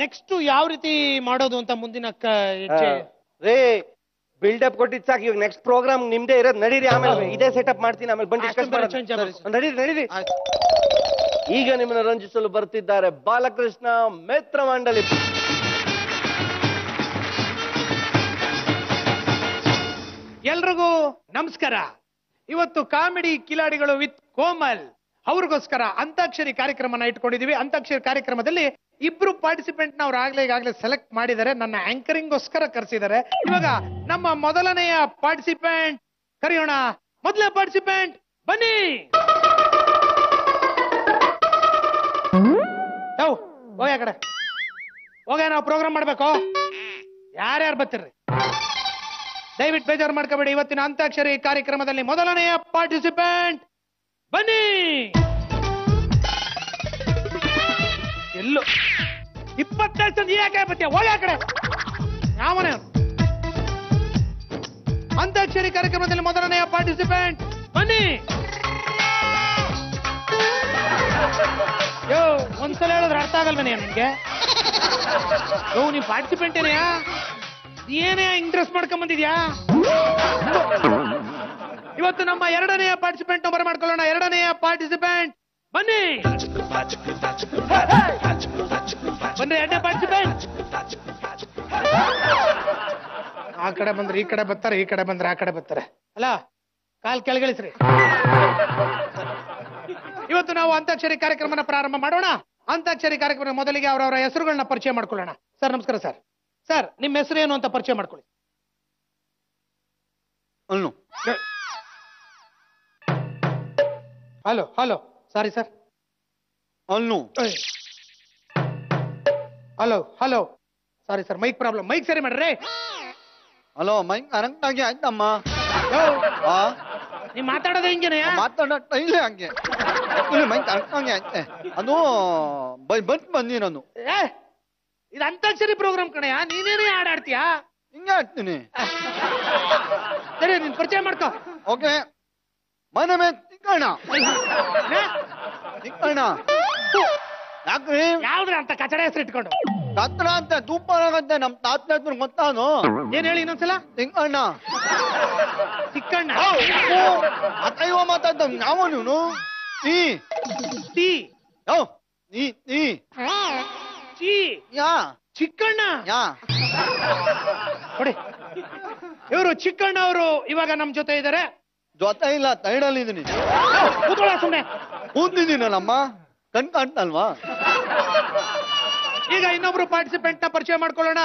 Next ಯಾವ ರೀತಿ ಮಾಡೋದು ಅಂತ ಮುಂದಿನ ಹೆಜ್ಜೆ ರೇ ಬಿಲ್ಡಪ್ ಕೊಟ್ಟಿದ್ ಸಾಕು. ಇವಾಗ ನೆಕ್ಸ್ಟ್ ಪ್ರೋಗ್ರಾಮ್ ನಿಮ್ದೇ ಇರೋದು. ನಡೀರಿ, ಆಮೇಲೆ ಇದೇ ಸೆಟಪ್ ಮಾಡ್ತೀನಿ, ಆಮೇಲೆ ಬಂದು ಡಿಸ್ಕಸ್ ಮಾಡೋಣ. ನಡೀರಿ. ಈಗ ನಿಮ್ಮನ್ನ ರಂಜಿಸಲು ಬರ್ತಿದ್ದಾರೆ ಬಾಲಕೃಷ್ಣ ಮಿತ್ರ ಮಂಡಳಿ. ಎಲ್ರಿಗೂ ನಮಸ್ಕಾರ. ಇವತ್ತು ಕಾಮಿಡಿ ಕಿಲಾಡಿಗಳು ವಿತ್ ಕೋಮಲ್ ಅವ್ರಿಗೋಸ್ಕರ ಅಂತಾಕ್ಷರಿ ಕಾರ್ಯಕ್ರಮನ ಇಟ್ಕೊಂಡಿದೀವಿ. ಅಂತಾಕ್ಷರಿ ಕಾರ್ಯಕ್ರಮದಲ್ಲಿ ಇಬ್ರು ಪಾರ್ಟಿಸಿಪೆಂಟ್ ಅವ್ರು ಈಗಾಗಲೇ ಸೆಲೆಕ್ಟ್ ಮಾಡಿದ್ದಾರೆ. ನನ್ನ ಆಂಕರಿಂಗ್ಗೋಸ್ಕರ ಕರೆಸಿದ್ದಾರೆ. ಇವಾಗ ನಮ್ಮ ಮೊದಲನೆಯ ಪಾರ್ಟಿಸಿಪೆಂಟ್ ಕರೆಯೋಣ. ಮೊದಲನೇ ಪಾರ್ಟಿಸಿಪೆಂಟ್ ಬನ್ನಿ. ಹೋಗ ಕಡೆ ಹೋಗ, ನಾವು ಪ್ರೋಗ್ರಾಮ್ ಮಾಡ್ಬೇಕು. ಯಾರ್ಯಾರು ಬರ್ತೀರಿ ದಯವಿಟ್ಟು ಬೇಜಾರು ಮಾಡ್ಕೋಬೇಡಿ. ಇವತ್ತಿನ ಅಂತಾಕ್ಷರಿ ಕಾರ್ಯಕ್ರಮದಲ್ಲಿ ಮೊದಲನೆಯ ಪಾರ್ಟಿಸಿಪೆಂಟ್ ಬನ್ನಿ. ಎಲ್ಲೋ 25 ಜನ ಯಾಕೆ ಬತ್ತೀಯ? ಹೋಗ ಆ ಕಡೆ. ಯಾವನೇ ಅಂತಾಕ್ಷರಿ ಕಾರ್ಯಕ್ರಮದಲ್ಲಿ ಮೊದಲನೆಯ ಪಾರ್ಟಿಸಿಪೆಂಟ್ ಬನ್ನಿ. ಯೋ ಒಂದ್ಸಲ ಹೇಳಿದ್ರೆ ಅರ್ಥ ಆಗಲ್ವೇನೆ ನಿನ್ಗೆ? ಯೋ ನೀವ್ ಪಾರ್ಟಿಸಿಪೆಂಟ್ ಏನೆಯಾ? ಏನೇ ಇಂಟ್ರೆಸ್ಟ್ ಮಾಡ್ಕೊಂಡ್ ಬಂದಿದ್ಯಾ? ಇವತ್ತು ನಮ್ಮ ಎರಡನೆಯ ಪಾರ್ಟಿಸಿಪೆಂಟ್ ನಂಬರ್ ಮಾಡ್ಕೊಳ್ಳೋಣ. ಎರಡನೆಯ ಪಾರ್ಟಿಸಿಪೆಂಟ್ ಬನ್ನಿ. ಬನ್ನಿ ಎರಡನೇ ಪಾರ್ಟಿಸಿಪೆಂಟ್. ಆ ಕಡೆ ಬಂದ್ರೆ ಈ ಕಡೆ ಬರ್ತಾರೆ, ಈ ಕಡೆ ಬಂದ್ರೆ ಆ ಕಡೆ ಬರ್ತಾರೆ. ಅಲ್ಲ ಕಾಲ್ ಕೆಳಗಿಳಿಸ್ರಿ. ಇವತ್ತು ನಾವು ಅಂತಾಕ್ಷರಿ ಕಾರ್ಯಕ್ರಮನ ಪ್ರಾರಂಭ ಮಾಡೋಣ. ಅಂತಾಕ್ಷರಿ ಕಾರ್ಯಕ್ರಮ ಮೊದಲಿಗೆ ಅವರವರ ಹೆಸರುಗಳನ್ನ ಪರಿಚಯ ಮಾಡ್ಕೊಳ್ಳೋಣ. ಸರ್ ನಮಸ್ಕಾರ. ಸರ್ ಸರ್ ನಿಮ್ಮ ಹೆಸರು ಏನು ಅಂತ ಪರಿಚಯ ಮಾಡ್ಕೊಳ್ಳಿ. Hello hello sorry sir. Hello hello sorry sir, mike problem. Mike ಸರಿ ಮಾಡ್ರಿ. ಹಲೋ ಮೈಕ್ ಕರೆಕ್ಟಾಗಿ ಆಯ್ತಮ್ಮ. ನೀವ್ ಮಾತಾಡೋದು ಹಿಂಗೇನೆ? ಮಾತಾಡ ಇಲ್ಲ ಹಂಗೆ ಮೈಕ್ ಕರೆಕ್ಟಾಗಿ ಆಯ್ತೆ. ಅದು ಬಂದಿ ನಾನು. ಇದು ಅಂತಾಕ್ಷರಿ ಪ್ರೋಗ್ರಾಮ್ ಕಣೆಯ, ನೀನೇನೇ ಹಾಡಾಡ್ತೀಯಾ? ಹಿಂಗೆ ಆಡ್ತೀನಿ. ಸರಿ ನೀನ್ ಪರಿಚಯ ಮಾಡ್ಕೋ. ಓಕೆ. ಮನೆ ಮೇಲೆ ತಿಕ್ಕಣ್ಣ. ಯಾಕ್ರಿ ಯಾವ್ದ್ರ ಅಂತ ಕಚಡ ಹೆಸರು ಇಟ್ಕೊಂಡು ಕತ್ರ ಅಂತ ಧೂಪ ಆಗಂತೆ. ನಮ್ ತಾತನ ಹತ್ರ ಗೊತ್ತಾನು. ಏನ್ ಹೇಳಿ ಇನ್ನೊಂದ್ಸಲ? ತಿಕ್ಕಣ್ಣ. ಚಿಕ್ಕಣ್ಣ ಅತೈವ ಮಾತಾಡ್ದ ಯಾವ ನೀನು? ನೀ ಟೀ ನೀ ನೀ ಚೀ ಯಾ ಚಿಕ್ಕಣ್ಣ ಯಾ ಕೊಡಿ. ಇವರು ಚಿಕ್ಕಣ್ಣ ಅವರು ಇವಾಗ ನಮ್ ಜೊತೆ ಇದ್ದಾರೆ. ಜೊತೆ ಇಲ್ಲ, ತೈಡಲ್ಲಿ ಇದೀನಿ. ಕೂತ್ಕೊಳ್ಳ ಸುಮ್ನೆ. ಕೂತಿದ್ದೀನಲ್ಲಮ್ಮ, ಕಣ್ ಕಾಣ್ತಲ್ವಾ? ಈಗ ಇನ್ನೊಬ್ರು ಪಾರ್ಟಿಸಿಪೆಂಟ್ ನ ಪರಿಚಯ ಮಾಡ್ಕೊಳ್ಳೋಣ.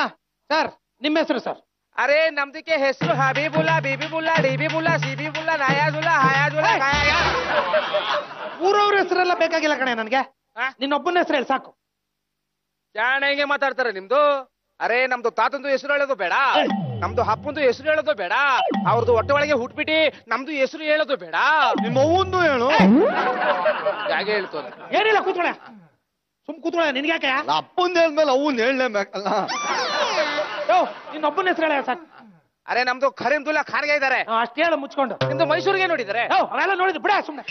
ಸರ್ ನಿಮ್ಮ ಹೆಸರು ಸರ್? ಅರೆ ನಮ್ದಕ್ಕೆ ಹೆಸರು ಹಬೀಬುಲ್ಲಾ, ಬಿಬಿಬುಲ್ಲಾ, ಡಿಬಿಬುಲ್ಲಾ, ಸಿಬಿಬುಲ್ಲಾ, ನಯಾಜುಲ್ಲಾ, ಹಯಾಜುಲ್ಲಾ, ಊರವ್ರ ಹೆಸರೆಲ್ಲ ಬೇಕಾಗಿಲ್ಲ ಕಣೆ ನನ್ಗೆ. ನಿನ್ನೊಬ್ಬನ ಹೆಸರು ಹೇಳಿ ಸಾಕು. ಜಾಣ ಹೆಂಗೆ ಮಾತಾಡ್ತಾರೆ ನಿಮ್ದು? ಅರೆ ನಮ್ದು ತಾತಂದು ಹೆಸರು ಹೇಳೋದು ಬೇಡ, ನಮ್ದು ಅಪ್ಪಂದು ಹೆಸರು ಹೇಳೋದು ಬೇಡ, ಅವ್ರದ್ದು ಹೊಟ್ಟೆ ಒಳಗೆ ಹುಟ್ಬಿಟ್ಟು ನಮ್ದು ಹೆಸರು ಹೇಳೋದು ಬೇಡ. ನಿಮ್ಮ ಅವ್ವಂದು ಹೇಳು. ಹೇಗೆ ಹೇಳ್ತದ? ಏನಿಲ್ಲ, ಕೂತ್ಕೊಳ್ಳ. ಸುಮ್ ಕೂತ್ಕೊಳ್ಳ. ನಿನ್ಗ್ಯಾಕೆ? ಅಪ್ಪಂದು ಹೇಳ್ಮೇಲೆ ಅವ್ನ್ ಹೇಳಲೇಬೇಕಲ್ಲ. ಇನ್ನೊಬ್ಬನ ಹೆಸರು ಹೇಳ ಸಾಕು. ಅರೆ ನಮ್ದು ಖರೀಮ್ದುಲ್ಲಾ ಖಾನ್ಗೆ ಇದಾರೆ. ಅಷ್ಟು ಹೇಳ ಮುಚ್ಕೊಂಡು. ನಿಮ್ದು ಮೈಸೂರಿಗೆ ನೋಡಿದಾರೆ? ಅವೆಲ್ಲ ನೋಡಿದ್ರು ಬಿಡ ಸುಮ್ಮನೆ.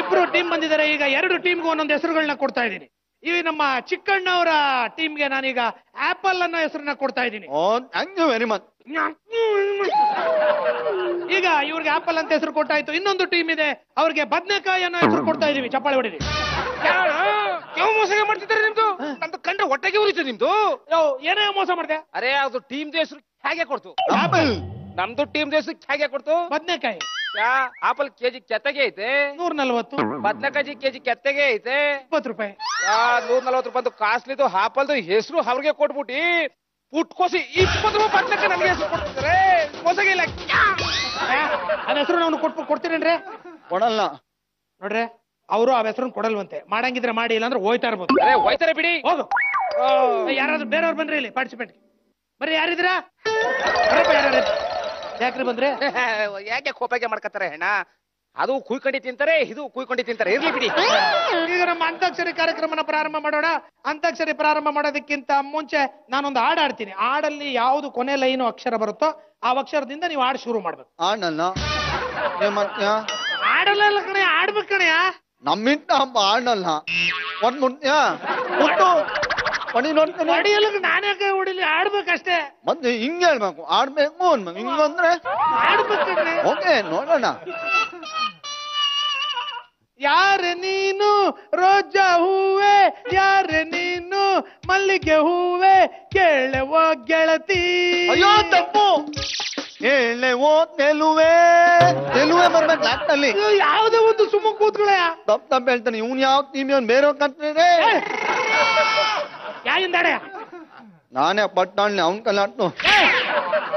ಇಬ್ರು ಟೀಮ್ ಬಂದಿದ್ದಾರೆ. ಈಗ 2 ಟೀಮ್ಗೂ ಒಂದೊಂದು ಹೆಸರುಗಳನ್ನ ಕೊಡ್ತಾ ಇದ್ದೀನಿ. ಈ ನಮ್ಮ ಚಿಕ್ಕಣ್ಣವರ ಟೀಮ್ಗೆ ನಾನೀಗ ಆಪಲ್ ಅನ್ನೋ ಹೆಸರನ್ನ ಕೊಡ್ತಾ ಇದ್ದೀನಿ. Thank you very much. ಈಗ ಇವ್ರಿಗೆ ಆಪಲ್ ಅಂತ ಹೆಸರು ಕೊಟ್ಟಾಯ್ತು. ಇನ್ನೊಂದು ಟೀಮ್ ಇದೆ, ಅವ್ರಿಗೆ ಬದನೆಕಾಯಿ ಅನ್ನೋ ಹೆಸರು ಕೊಡ್ತಾ ಇದೀವಿ. ಚಪ್ಪಾಳೆ ಹೊಡಿರಿ. ಯಾವ ಮೋಸ ಮಾಡ್ತಿದ್ದಾರೆ ನಿಮ್ದು? ನಮ್ದು ಕಂಡ್ರೆ ಹೊಟ್ಟೆಗೆ ಉರಿತು ನಿಮ್ದು. ಏನೇ ಮೋಸ ಮಾಡಿದೆ? ಅರೆ ಅದು ಟೀಮ್ ಹೆಸರು ಹೇಗೆ ಕೊಡ್ತು? ಆಪಲ್. ನಮ್ದು ಟೀಮ್ ಹೆಸರು ಹೇಗೆ ಕೊಡ್ತು? ಬದನೆಕಾಯಿ. ಆಪಲ್ ಕೆಜಿ ಕೆತ್ತಗೆ ಐತೆ 140. ಬದನೆಕಾಯಿ ಕೆಜಿ ಕೆತ್ತಗೆ ಐತೆ 20 ರೂಪಾಯಿ. 140 ರೂಪಾಯಿ ಕಾಸ್ಟ್ಲಿದು ಆಪಲ್ದು ಹೆಸರು ಅವ್ರಿಗೆ ಕೊಟ್ಬಿಟ್ಟಿ ಪುಟ್ಕೋಸಿ 20 ರೂಪಾಯಿ ಬದನೆಕಾಯಿ ನನಗೆ ಹೆಸರು ಕೊಡ್ತಿದ್ದಾರೆ. ಮೋಸಗಿಲ್ಲ. ಅದ ಹೆಸರು ನಾವು ಕೊಡ್ತೀರೇನ್ರಿ? ಕೊಡಲ್ಲ ನೋಡ್ರಿ, ಅವರು ಆ ಹೆಸರನ್ನ ಕೊಡಲ್ವಂತೆ. ಮಾಡಂಗಿದ್ರೆ ಮಾಡಿ, ಇಲ್ಲ ಅಂದ್ರೆ ಹೋಯ್ತಾ ಇರ್ಬೋದು. ಅರೆ ಹೋಯ್ತಾರೆ ಬಿಡಿ. ಹೋಗು. ಯಾರಾದ್ರೂ ಬೇರೆಯವ್ರು ಬನ್ರಿ ಇಲ್ಲಿ ಪಾರ್ಟಿಸಿಪೆಂಟ್. ಬರ್ರಿ, ಯಾರಿದ್ದೀರಾ? ಯಾಕ್ರಿ ಬಂದ್ರೆ? ಯಾಕೆ ಕೋಪಗೆ ಮಾಡ್ಕತ್ತಾರೆ ಹೆಣ್ಣ? ಅದು ಕುಯ್ಕೊಂಡಿ ತಿಂತಾರೆ, ಇದು ಕುಯ್ಕೊಂಡಿ ತಿಂತಾರೆ. ಇರ್ಲಿ ಬಿಡಿ. ಈಗ ನಮ್ಮ ಅಂತಾಕ್ಷರಿ ಕಾರ್ಯಕ್ರಮನ ಪ್ರಾರಂಭ ಮಾಡೋಣ. ಅಂತಾಕ್ಷರಿ ಪ್ರಾರಂಭ ಮಾಡೋದಕ್ಕಿಂತ ಮುಂಚೆ ನಾನೊಂದು ಹಾಡು ಆಡ್ತೀನಿ. ಹಾಡಲ್ಲಿ ಯಾವ್ದು ಕೊನೆ ಲೈನು ಅಕ್ಷರ ಬರುತ್ತೋ ಆ ಅಕ್ಷರದಿಂದ ನೀವು ಹಾಡು ಶುರು ಮಾಡ್ಬೇಕು. ಆಡಲ್ಲ ಹಾಡಲ್ಲ ಕಣೆ, ಆಡ್ಬೇಕು ಕಣೆಯ. ನಮ್ಮಿಂದ ಹಬ್ಬ ಆಡಲ್ಲ. ಒಂದ್ ಮುಟ್ಟ ಹೊಡಿ ನೋಡ್ತೇನೆ ಹೊಡಿಯಲ್ಲ ನಾನೇ ಕೈ ಹೊಡಿಲಿ ಆಡ್ಬೇಕಷ್ಟೇ ಮತ್ತೆ ಹಿಂಗೆ ಹೇಳ್ಬೇಕು ಆಡ್ಬೇಕು ಅನ್ಬೇಕು ಹಿಂಗಂದ್ರೆ ಆಡ್ಬೇಕಂದ್ರೆ ಓಕೆ ನೋಡೋಣ ಯಾರೆ ನೀನು ರೋಜಾ ಹೂವೆ ಯಾರೆ ನೀನು ಮಲ್ಲಿಗೆ ಹೂವೆ ಕೇಳುವ ಗೆಳತಿ ಅಯ್ಯೋ ತಪ್ಪು ಹೇಳೆವೋ ತೆಲುವೆ ಬರ್ಬೇಕು ಲಾಸ್ಟಲ್ಲಿ ಯಾವ್ದೋ ಒಂದು ಸುಮ್ಮ ಕೂತ್ಕೊಳ್ಳ ತಪ್ಪು ಹೇಳ್ತಾನೆ ಇವ್ನು ಯಾವ ಟೀಮ್ ಅವ್ನು ಬೇರೆ ಕಟ್ತಿದೆ ಯಾರಿಂದಾಡೆ ನಾನೇ ಪಟ್ಟಾಳ್ನಿ ಅವ್ನ್ ಕಲ್ಲಾಟ್ನು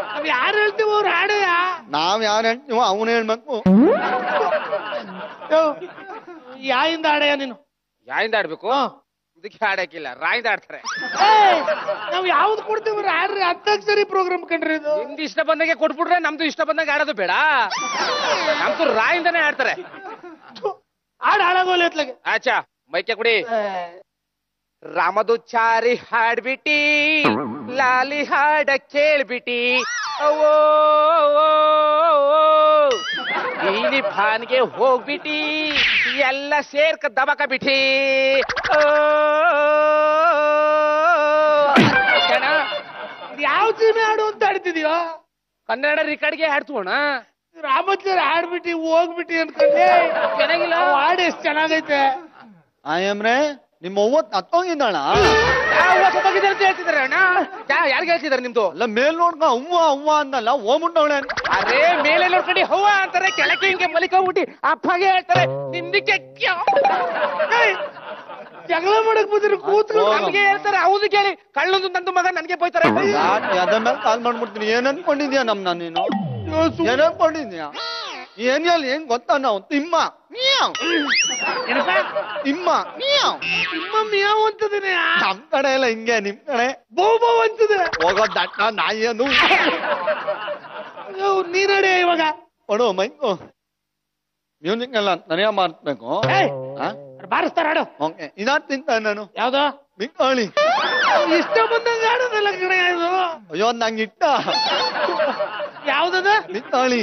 ನಾವ್ ಯಾರು ಹೇಳ್ತೀವಿ ಅವ್ರು ಹಾಡೆಯ ನಾವ್ ಯಾರು ಹೇಳ್ತೀವೋ ಅವನು ಹೇಳ್ಬೇಕು ಯಾಯಿಂದ ಆಡೆಯ ನೀನು ಯಾಯಿಂದ ಆಡ್ಬೇಕು ಇದಕ್ಕೆ ಆಡಕ್ಕಿಲ್ಲ ರಾಯಿಂದ ಆಡ್ತಾರೆ ನಾವ್ ಯಾವ್ದು ಕೊಡ್ತೀವಿ ಆಡ್ರಿ ಹತ್ತಾಕ್ಷರಿ ಪ್ರೋಗ್ರಾಮ್ ಕಂಡ್ರಿ ಇದು ನಿಮ್ದು ಇಷ್ಟ ಬಂದಾಗೆ ಕೊಟ್ಬಿಟ್ರೆ ನಮ್ದು ಇಷ್ಟ ಬಂದಾಗ ಆಡೋದು ಬೇಡ ನಮ್ದು ರಾಯಿಂದಾನೇ ಆಡ್ತಾರೆ ಆಡ ಹಾಳಾಗೋಲ್ಲ ಎತ್ಲಾಗೆ ಆಚಾ ಮೈಕೆ ಕುಡಿ ರಾಮದು ಚಾರಿ ಹಾಡ್ಬಿಟ್ಟಿ ಲಾಲಿ ಹಾಡ ಕೇಳ್ಬಿಟ್ಟಿ ಅವೋ ನೀಲಿ ಭಾನ್ಗೆ ಹೋಗ್ಬಿಟ್ಟಿ ಎಲ್ಲ ಸೇರ್ಕ ದಬಕ ಬಿಟ್ಟಿ ಯಾವ ಸೀಮೆ ಹಾಡು ಅಂತ ಆಡ್ತಿದ್ಯೋ ಕನ್ನಡ ರಿಕಾರ್ಡ್ಗೆ ಹಾಡ್ತೋಣ ರಾಮಚಾರಿ ಹಾಡ್ಬಿಟ್ಟಿ ಹೋಗ್ಬಿಟ್ಟಿ ಅನ್ಕೊಂಡೆ ಚೆನ್ನಾಗಿಲ್ಲ ಹಾಡು ಎಷ್ಟ್ ಚೆನ್ನಾಗೈತೆ ಆಯಮ್ರೆ ನಿಮ್ಮ ಅವ್ವತ್ ಹತ್ತೋಗಿದ್ದಾಳ ಹೇಳ್ತಿದಾರೆ ಅಣ್ಣ ಯಾರಿಗೆ ಹೇಳ್ತಿದಾರೆ ನಿಮ್ದು ಅಲ್ಲ ಮೇಲ್ ನೋಡ್ಕ ಅವ್ವ ಅಂದಲ್ಲ ಹೋಗ್ಬಿಟ್ಟವಳೆ ಅರೇ ಮೇಲೆ ನೋಡ್ಕೊಂಡು ಹವ್ವ ಅಂತಾರೆ ಕೆಳಕ್ಕೆ ಹಿಂಗೆ ಮಲಿಕೋಗ್ಬಿಟ್ಟಿ ಅಪ್ಪಗೆ ಹೇಳ್ತಾರೆ ನಿಂದಕ್ಕೆ ಜಗಳ ಮಾಡಕ್ ಬಂದಿರು ಕೂತ್ರು ನಮ್ಗೆ ಹೇಳ್ತಾರೆ ಹೌದು ಕೇಳಿ ಕಳ್ಳೊಂದು ನಂದು ಮಗ ನನ್ಗೆ ಬೈತಾರೆ ಅದ ಮೇಲೆ ಕಾಲ್ ಮಾಡ್ಬಿಡ್ತೀನಿ ಏನ್ ಅನ್ಕೊಂಡಿದ್ಯಾ ನೀನು ಏನ್ ಅನ್ಕೊಂಡಿದ್ಯಾ ಏನ್ ಹೇಳಿ ಏನ್ ಗೊತ್ತಾ ನಾವು ತಿಮ್ಮ ತಿಮ್ಮ ನಿಮ್ಮ ಮಿಯಾವ್ ಅಂತದನೆ ನಮ್ ಕಡೆ ಎಲ್ಲ ಹಿಂಗೆ ನಿಮ್ ಕಡೆ ಬೌ ಬೌ ಅಂತದೆ ಹೋಗೋ ದಟ್ಟ ನಾಯಿಯನು ನೀನಡೆ ಇವಾಗ ಕೊಡು ಮೈಕು ಮ್ಯೂಸಿಕ್ ಎಲ್ಲ ನನಗೆ ಮಾಡ್ಬೇಕು ಬಾರಿಸ್ತಾರ ಆಡು ಓಕೆ ಇದಾಟ್ ತಿಂತ ನಾನು ಯಾವ್ದು ಬಿಕ್ಕಳಿ ಇಷ್ಟ ಬಂದಂಗ ಆಡೋದಲ್ಲ ಕಡೆ ಇದು ಅಯ್ಯೋ ನಂಗೆ ಇಟ್ಟ ಯಾವ್ದದ ಬಿಕ್ಕಳಿ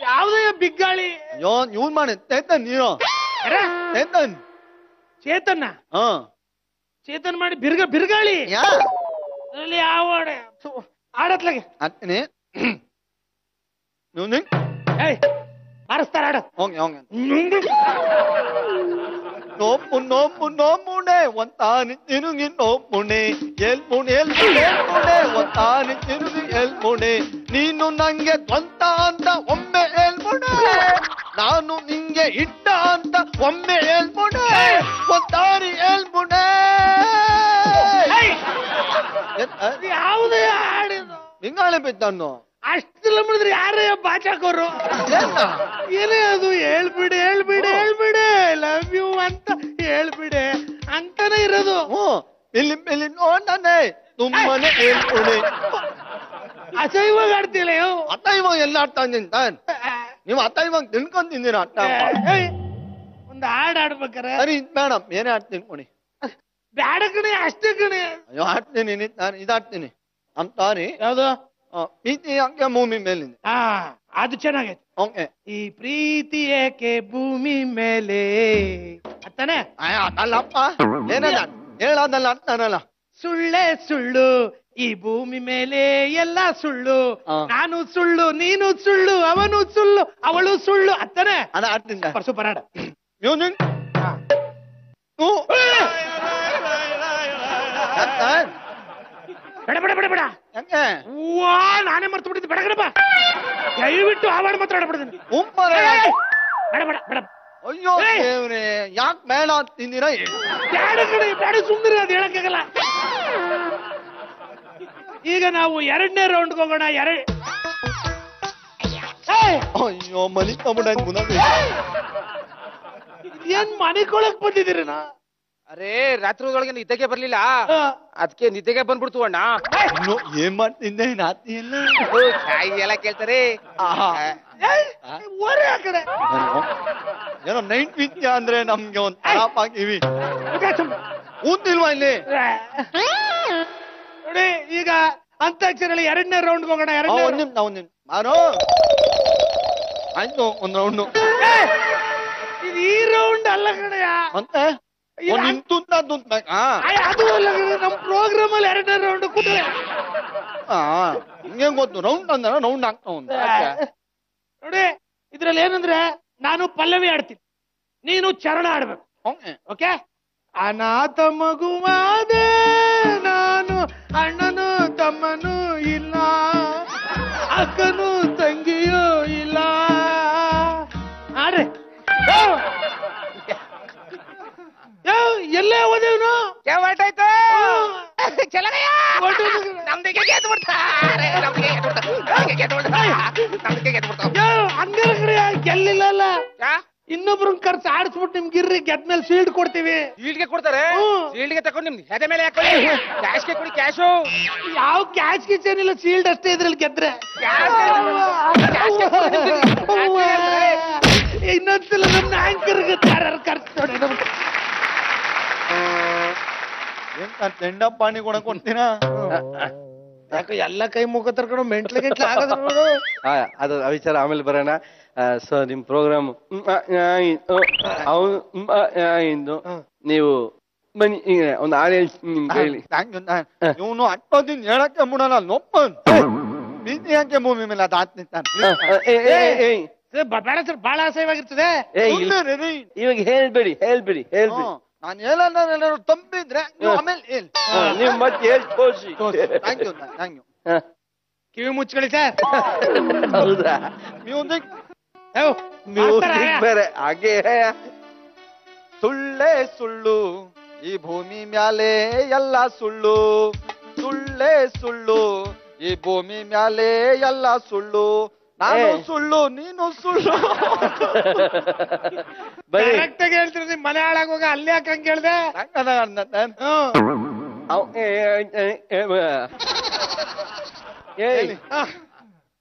ಯಾವ್ದ ಬಿಗ್ಗಾಳಿ ಅಯ್ಯೋ ಇವ್ನ್ ಮಾಡಿ ಚೇತನ್ ನೀನು ಚೇತನ್ ಚೇತನ್ನ ಹಾ ಚೇತನ್ ಮಾಡಿ ಬಿರ್ಗಾಳಿ ಯಾ ಅಲ್ಲಿ ಯಾವ ಆಡತ್ಲಾಗೆ ಹಾಕ್ತೀನಿ ಮ್ಯೂಸಿಕ್ ಏಯ್ ಬಾರಿಸ್ತಾರ ಆಡು ಓಕೆ ಓಕೆ ನೋಪುಣೆ ಒಂತಾನಿ ತಿರುಗಿ ನೋಪುಣೆ ಎಲ್ಪುಣೆ ಒಂತಾನಿ ತಿರುಗಿ ಎಲ್ಪುಣೆ ನೀನು ನಂಗೆ ಸ್ವಂತ ಅಂತ ಒಮ್ಮೆ ಎಲ್ಪುಣೆ ನಾನು ನಿಂಗೆ ಇಟ್ಟ ಅಂತ ಒಮ್ಮೆ ಎಲ್ಪುಣೆ ಒಂತಾನಿ ಎಲ್ಪುಣೆ ಯಾವುದೇ ಹಾಡಿದು ಹಿಂಗಾಳೆ ಬಿದ್ದನ್ನು ಅಷ್ಟೆಲ್ಲ ಮಾಡಿದ್ರೆ ಯಾರೇ ಬಾಚಾಕೋರು ಏನೇ ಅದು ಹೇಳ್ಬಿಡೆ ಲವ್ ಯು ಅಂತ ಹೇಳ್ಬಿಡೆ ಅಂತಾನೆ ಇರೋದು ಇಲ್ಲಿ ನೋಡನೆ ತುಂಬಾನೇ ಹೇಳ್ಕೊಡಿ ಅಸಹ್ಯವಾಗಿ ಆಡ್ತಿಲ್ಲ ಅತ್ತ ಇವಾಗ ಎಲ್ಲ ಆಡ್ತಾ ನಿಂತ ನೀವು ಅತ್ತ ಇವಾಗ ತಿನ್ಕೊಂಡ್ ತಿಂದಿರ ಅಟ್ಟ ಒಂದು ಹಾಡು ಆಡ್ಬೇಕಾರೆ ಸರಿ ಮೇಡಮ್ ಏನೇ ಆಡ್ತೀನಿ ಕೊಡಿ ಬ್ಯಾಡ ಕಣೆ ಅಷ್ಟೇ ಕಣೆ ಅಯ್ಯೋ ಆಡ್ತೀನಿ ಇದಾಡ್ತೀನಿ ಅಂತಾರಿ ಯಾವ್ದು ಪ್ರೀತಿ ಯಾಕೆ ಭೂಮಿ ಮೇಲಿಂದ ಅದು ಚೆನ್ನಾಗೈತೆ ಓಕೆ ಈ ಪ್ರೀತಿ ಏಕೆ ಭೂಮಿ ಮೇಲೆ ಅತ್ತಾನೆ ಅದಲ್ಲಪ್ಪ ಏನಲ್ಲ ಹೇಳೋದಲ್ಲ ಅಂತಾನಲ್ಲ ಸುಳ್ಳೇ ಸುಳ್ಳು ಈ ಭೂಮಿ ಮೇಲೆ ಎಲ್ಲ ಸುಳ್ಳು ನಾನು ಸುಳ್ಳು ನೀನು ಸುಳ್ಳು ಅವನು ಸುಳ್ಳು ಅವಳು ಸುಳ್ಳು ಅತ್ತಾನೆ ಅದ ಆಡ್ತೀನಿ ಸೂಪರ್ ಹಾಡು ಮ್ಯೂಸಿಕ್ ಬೇಡ ಬೇಡ ಬೇಡ ಬೇಡ ಯಾಕೆ ವಾ ನಾನೇ ಮರ್ತು ಬಿಟ್ಟಿದ್ದೆ ಬೇಡಗಡಪ್ಪ ದಯವಿಟ್ಟು ಆ ಹಾಡು ಮಾತ್ರ ಆಡ್ಬಿಡ್ತೀನಿ ಬೇಡ ಬೇಡ ಬೇಡ ಅಯ್ಯೋ ದೇವ್ರೆ ಯಾಕೆ ಬೇಡ ತಿಂದಿರ ಬೇಡ ಕಡೆ ಬೇಡ ಸುಂದರ ಅದು ಹೇಳಕ್ಕಾಗಲ್ಲ ಈಗ ನಾವು ಎರಡನೇ ರೌಂಡ್ ಹೋಗೋಣ ಅಯ್ಯೋ ಮನಿ ತಗೊಂಡ ಏನ್ ಮನೆಗೊಳಕ್ ಬಂದಿದ್ದೀರಿ ನಾ ಅರೇ ರಾತ್ರಿ ಒಳಗೆ ನಿದ್ದೆಗೆ ಬರ್ಲಿಲ್ಲ ಅದಕ್ಕೆ ನಿದ್ದೆಗೆ ಬಂದ್ಬಿಡ್ತು ಅಣ್ಣ ಏನ್ ಮಾಡ್ತಿದ್ದೆ ರಾತ್ರಿ ಎಲ್ಲ ಎಲ್ಲ ಕೇಳ್ತಾರೆ ಓರೆ ಆ ಕಡೆ ಏನೋ ನೈಟ್ ವಿದ್ಯಾ ಅಂದ್ರೆ ನಮ್ಗೆ ಒಂದ್ ಖರಾಪ್ ಆಗಿವಿ ಊತಿಲ್ವಾ ಇಲ್ಲಿ ನೋಡಿ ಈಗ ಅಂತಾಕ್ಷರಲ್ಲಿ ಎರಡನೇ ರೌಂಡ್ ಹೋಗೋಣ ಒಂದ್ ನಿಮ್ ಮಾರೋ ಆಯ್ತು ಒಂದ್ ರೌಂಡು ಇದು ಈ ರೌಂಡ್ ಅಲ್ಲ ಕಡೆಯ ಮತ್ತೆ ನಿಂತು ಅದು ನಮ್ ಪ್ರೋಗ್ರಾಮ್ ಅಲ್ಲಿ 2 ರೌಂಡ್ ಕೂತ್ರೆ ಹಿಂಗೆ ಗೊತ್ತು ರೌಂಡ್ ಅಂದ ರೌಂಡ್ ಆಗ್ತಾವ ನೋಡಿ ಇದ್ರಲ್ಲಿ ಏನಂದ್ರೆ ನಾನು ಪಲ್ಲವಿ ಆಡ್ತೀನಿ, ನೀನು ಚರಣ ಆಡ್ಬೇಕು. ಓಕೆ? ಅನಾಥ ಮಗುವಾದೆ ನಾನು, ಅಣ್ಣನು ತಮ್ಮನು ಇಲ್ಲ, ಅಕ್ಕನು ತಂಗಿಯೂ ಇಲ್ಲ. ಆಡ್ರಿ. ಎಲ್ಲೇ ಹೋದೇವ್ನು ಆಯ್ತು ನಮ್ದಿಗೆ ಗೆದ್ದು ಬಿಡ್ತಾರೆ, ಹಂಗ ಗೆಲ್ಲಿಲ್ಲ, ಇನ್ನೊಬ್ರ ಖರ್ಚು ಆಡಿಸ್ಬಿಟ್ಟು ನಿಮ್ಗೆ ಇರ್ರಿ ಗೆದ್ಮೇಲೆ ಶೀಲ್ಡ್ ಕೊಡ್ತೀವಿ. ಶೀಲ್ಡ್ಗೆ ಕೊಡ್ತಾರೆ, ಶೀಲ್ಡ್ಗೆ ತಗೊಂಡು ನಿಮ್ದು ಹೆದೆ ಮೇಲೆ ಹಾಕೊಳ್ಳಿ, ಕ್ಯಾಶ್ಗೆ ಕೊಡಿ ಕ್ಯಾಶು. ಯಾವ ಕ್ಯಾಶ್ ಗಿಚ್ ಏನಿಲ್ಲ, ಶೀಲ್ಡ್ ಅಷ್ಟೇ ಇದ್ರಲ್ಲಿ ಗೆದ್ರೆ. ಇನ್ನೊಂದ್ಸಲ ನಮ್ಮ ಆಂಕರ್ಗೆ ಖರ್ಚು ನೋಡಿ. ತೆಂಡ ಪಾಣಿ ಕೊಡಕ್ ಕೊಡ್ತೀರಾ? ಯಾಕೆ ಎಲ್ಲ ಕೈ ಮುಖ ತರ್ಕೊಂಡು ಮೆಂಟ್ಲ ಗೆಂಟ್ಲ ಆಗದ. ಅದು ವಿಚಾರ ಆಮೇಲೆ ಬರೋಣ. ಸೊ ನಿಮ್ ಪ್ರೋಗ್ರಾಮ್ ಅವನು ನೀವು ಬನ್ನಿ, ಈಗ ಒಂದು ಹಾಡು ಹೇಳಿ. ಇವನು ಅಟ್ಟೋದಿನ್ ಹೇಳಕ್ಕೆ ಮುಡಲ್ಲ ನೊಪ್ಪ ಬೀದಿ ಯಾಕೆ ಭೂಮಿ ಮೇಲೆ ಅದು ಬೇಡ ಸರ್, ಬಹಳ ಅಸಹ್ಯವಾಗಿರ್ತದೆ. ಇವಾಗ ಹೇಳ್ಬೇಡಿ ಹೇಳ್ಬೇಡಿ ಹೇಳ್ಬೇಡಿ. ನಾನು ಹೇಳೋರು ತಂಬಿದ್ರೆ ಆಮೇಲೆ ಹೇಳಿ, ನೀವು ಮತ್ತೆ ಹೇಳಿ ತೋರಿಸಿ. Thank you thank you. ಕಿವಿ ಮುಚ್ಕೊಳ್ಳಿ ಸರ್. ಹೌದಾ? ಮ್ಯೂಸಿಕ್ ಮ್ಯೂಸಿಕ್ ಬೇರೆ ಹಾಗೆ. ಸುಳ್ಳೇ ಸುಳ್ಳು ಈ ಭೂಮಿ ಮ್ಯಾಲೆ ಎಲ್ಲ ಸುಳ್ಳು, ಸುಳ್ಳೇ ಸುಳ್ಳು ಈ ಭೂಮಿ ಮ್ಯಾಲೆ ಎಲ್ಲ ಸುಳ್ಳು, ನಾನು ಸುಳ್ಳು ನೀನು ಸುಳ್ಳು. ಕರೆಕ್ಟ್ ಆಗಿ ಹೇಳ್ತೀರಿ. ನಿಮ್ ಮನೆ ಹಾಳಾಗೋಗ ಅಲ್ಲಿ ಯಾಕೆ ಹಂಗ ಹೇಳ್ದೆ?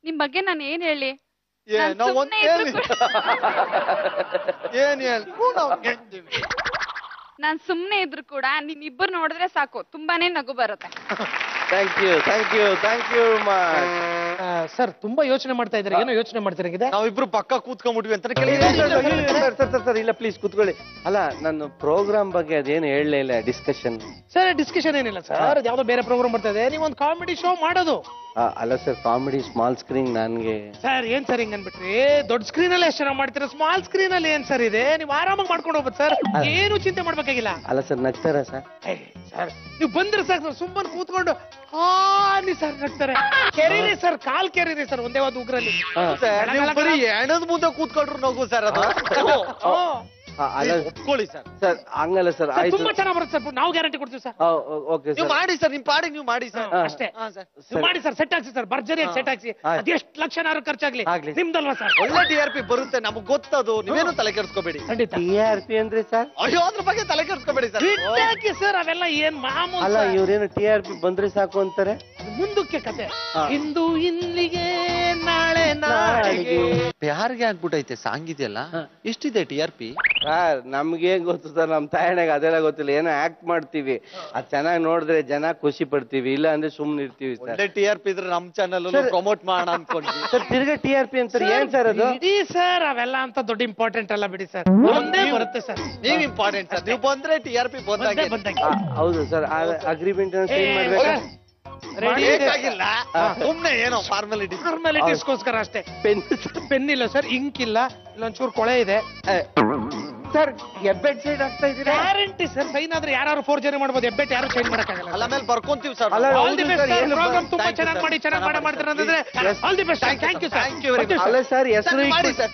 ನಿಮ್ ಬಗ್ಗೆ ನಾನು ಏನ್ ಹೇಳಿ? ಏನೋ ಒಂದ್ ಹೇಳಿ, ಏನ್ ಹೇಳಿ. ನಾನ್ ಸುಮ್ನೆ ಇದ್ರು ಕೂಡ ನಿಮ್ ಇಬ್ಬರು ನೋಡಿದ್ರೆ ಸಾಕು, ತುಂಬಾನೇ ನಗು ಬರುತ್ತೆ. Thank you thank you thank you. Sir ತುಂಬಾ ಯೋಚನೆ ಮಾಡ್ತಾ ಇದ್ದಾರೆ, ಏನೋ ಯೋಚನೆ ಮಾಡ್ತಿರಂಗಿದೆ. ನಾವಿಬ್ರು ಪಕ್ಕ ಕೂತ್ಕೊಂಡ್ಬಿಟ್ವಿ ಅಂತ ಸರ್ ಇಲ್ಲ ಪ್ಲೀಸ್ ಕೂತ್ಕೊಳ್ಳಿ. ಅಲ್ಲ ನನ್ನ ಪ್ರೋಗ್ರಾಮ್ ಬಗ್ಗೆ ಅದೇನು ಹೇಳಲೇ ಇಲ್ಲ, ಡಿಸ್ಕಷನ್. ಸರ್ ಡಿಸ್ಕಷನ್ ಏನಿಲ್ಲ ಸರ್, ಯಾವ್ದೋ ಬೇರೆ ಪ್ರೋಗ್ರಾಮ್ ಬರ್ತಾ ಇದೆ, ನೀವೊಂದು ಕಾಮಿಡಿ ಶೋ ಮಾಡೋದು. ಅಲ್ಲ ಸರ್, ಕಾಮಿಡಿ ಸ್ಮಾಲ್ ಸ್ಕ್ರೀನ್ ನನ್ಗೆ. ಸರ್ ಏನ್ ಸರ್ ಹಿಂಗ್ ಅನ್ಬಿಟ್ರಿ? ದೊಡ್ಡ ಸ್ಕ್ರೀನ್ ಅಲ್ಲಿ ಎಷ್ಟು ಚೆನ್ನಾಗಿ ಮಾಡ್ತೀರಾ, ಸ್ಮಾಲ್ ಸ್ಕ್ರೀನ್ ಅಲ್ಲಿ ಏನ್ ಸರ್ ಇದೆ, ನೀವು ಆರಾಮಾಗಿ ಮಾಡ್ಕೊಂಡು ಹೋಗ್ಬೋದು ಸರ್, ಏನು ಚಿಂತೆ ಮಾಡ್ಬೇಕಾಗಿಲ್ಲ. ಅಲ್ಲ ಸರ್ ನಗ್ತಾರ ಸರ್? ಸರ್ ನೀವು ಬಂದ್ರೆ ಸಾಕು ಸರ್, ಸುಮ್ಮನೆ ಕೂತ್ಕೊಂಡು ಹಾನಿ ಸರ್ ನಗ್ತಾರೆ. ಕೆರೀರಿ ಸರ್, ಕಾಲ್ ಕೆರೀರಿ ಸರ್ ಒಂದೇ ಒಂದು ಉಗ್ರಲ್ಲಿ. ಬರೀ ಎಣದ ಮುಂದೆ ಕೂತ್ಕೊಂಡ್ರು ನಗು ಸರ್ ಅದು. ಒಪ್ಕೊಳ್ಳಿ ಸರ್. ಸರ್ ಹಂಗಲ್ಲ ಸರ್, ಆಯ್ತು ತುಂಬಾ ಚೆನ್ನಾಗಿ ಬರುತ್ತೆ ಸರ್, ನಾವು ಗ್ಯಾರಂಟಿ ಕೊಡ್ತೀವಿ ಸರ್. ಓಕೆ ನೀವು ಮಾಡಿ ಸರ್, ನಿಮ್ ಪಾಡಿಗೆ ನೀವು ಮಾಡಿ ಸರ್. ಅಷ್ಟೇ ನೀವು ಮಾಡಿ ಸರ್, ಸೆಟ್ ಹಾಕ್ಸಿ ಸರ್, ಭರ್ಜರಿಯಾಗಿ ಸೆಟ್ ಹಾಕ್ಸಿ. ಅದೆಷ್ಟು ಲಕ್ಷನಾರು ಖರ್ಚಾಗ್ಲಿ ನಿಮ್ದಲ್ವಾ ಸರ್? ಒಳ್ಳೆ TRP ಬರುತ್ತೆ, ನಮಗ್ ಗೊತ್ತದು, ನೀವೇನು ತಲೆ ಕೆಡಿಸ್ಕೋಬೇಡಿ. ಖಂಡಿತ. TRP ಅಂದ್ರೆ ಸರ್? ಅಯ್ಯೋ ಅದ್ರ ಬಗ್ಗೆ ತಲೆ ಕೆಡಿಸ್ಕೋಬೇಡಿ ಸರ್. ಹಾಕಿ ಸರ್, ಅವೆಲ್ಲ ಏನ್ ಮಾಮೂಲು. ಅಲ್ಲ ಇವ್ರೇನು TRP ಬಂದ್ರೆ ಸಾಕು ಅಂತಾರೆ. ಮುಂದಕ್ಕೆ ಕತೆ, ಇಂದು ಇಲ್ಲಿಗೆ ನಾಳೆ ನಾಳೆಗೆ. ಯಾರಿಗೆ ಆಗ್ಬಿಟ್ಟೈತೆ ಸಾಂಗ್ ಇದೆಯಲ್ಲ, ಎಷ್ಟಿದೆ TRP? ಸರ್ ನಮ್ಗೆ ಗೊತ್ತು ಸರ್, ನಮ್ ತಾಯಣೆಗೆ ಅದೆಲ್ಲ ಗೊತ್ತಿಲ್ಲ, ಏನೋ ಆಕ್ಟ್ ಮಾಡ್ತೀವಿ, ಅದ್ ಚೆನ್ನಾಗಿ ನೋಡಿದ್ರೆ ಜನ ಖುಷಿ ಪಡ್ತೀವಿ, ಇಲ್ಲ ಅಂದ್ರೆ ಸುಮ್ನೆ ಇರ್ತೀವಿ ಸರ್. ಒಳ್ಳೆ TRP ಇದ್ರೆ ನಮ್ ಚಾನಲ್ ಪ್ರಮೋಟ್ ಮಾಡೋಣ ಅನ್ಕೊಂಡ್ವಿ ಸರ್. ತಿರ್ಗಾ TRP ಅಂತಾರೆ, ಏನ್ ಸರ್ ಅದು? ಇಡೀ ಸರ್ ಅವೆಲ್ಲ ಅಂತ ದೊಡ್ಡ ಇಂಪಾರ್ಟೆಂಟ್ ಅಲ್ಲ ಬಿಡಿ ಸರ್, ಒಂದೇ ಬರುತ್ತೆ ಸರ್. ನೀವ್ ಇಂಪಾರ್ಟೆಂಟ್ ಸರ್, ನೀವು ಬಂದ್ರೆ TRP ಬಂದಾಗೆ. ಹೌದು ಸರ್, ಅಗ್ರಿಮೆಂಟ್ ಸೈನ್ ಮಾಡ್ಬೇಕಾ? ಬೇಕಾಗಿಲ್ಲ, ಸುಮ್ನೆ ಏನೋ ಫಾರ್ಮಾಲಿಟೀಸ್ಗೋಸ್ಕರ ಅಷ್ಟೇ. ಪೆನ್ ಇಲ್ಲ ಸರ್, ಇಂಕ್ ಇಲ್ಲ, ಇಲ್ಲೊಂಚೂರು ಕೊಳೆ ಇದೆ ಸರ್. ಎಬ್ಬೆಟ್ ಸೈಡ್ ಆಗ್ತಾ ಇದೀರಾ? ಗ್ಯಾರಂಟಿ ಸರ್, ಸೈನ್ ಆದ್ರೆ ಯಾರು ಫೋರ್ಜರಿ ಮಾಡ್ಬೋದು, ಎಬ್ಬೆಟ್ ಯಾರು ಚೇಂಜ್ ಮಾಡಕ್ಕಾಗಲ್ಲ. ಅಲ್ಲ ಮೇಲೆ ಬರ್ಕೊಂತೀವಿ sir. All the best sir, program ತುಂಬಾ ಚೆನ್ನಾಗಿ ಮಾಡಿ, ಚೆನ್ನಾಗಿ ಮಾಡ್ತೀರಾ ಅಂತಂದ್ರೆ all the best. Thank you sir. ಅಲ್ಲ ಸರ್, ಹೆಸರು ಮಾಡಿ ಸರ್.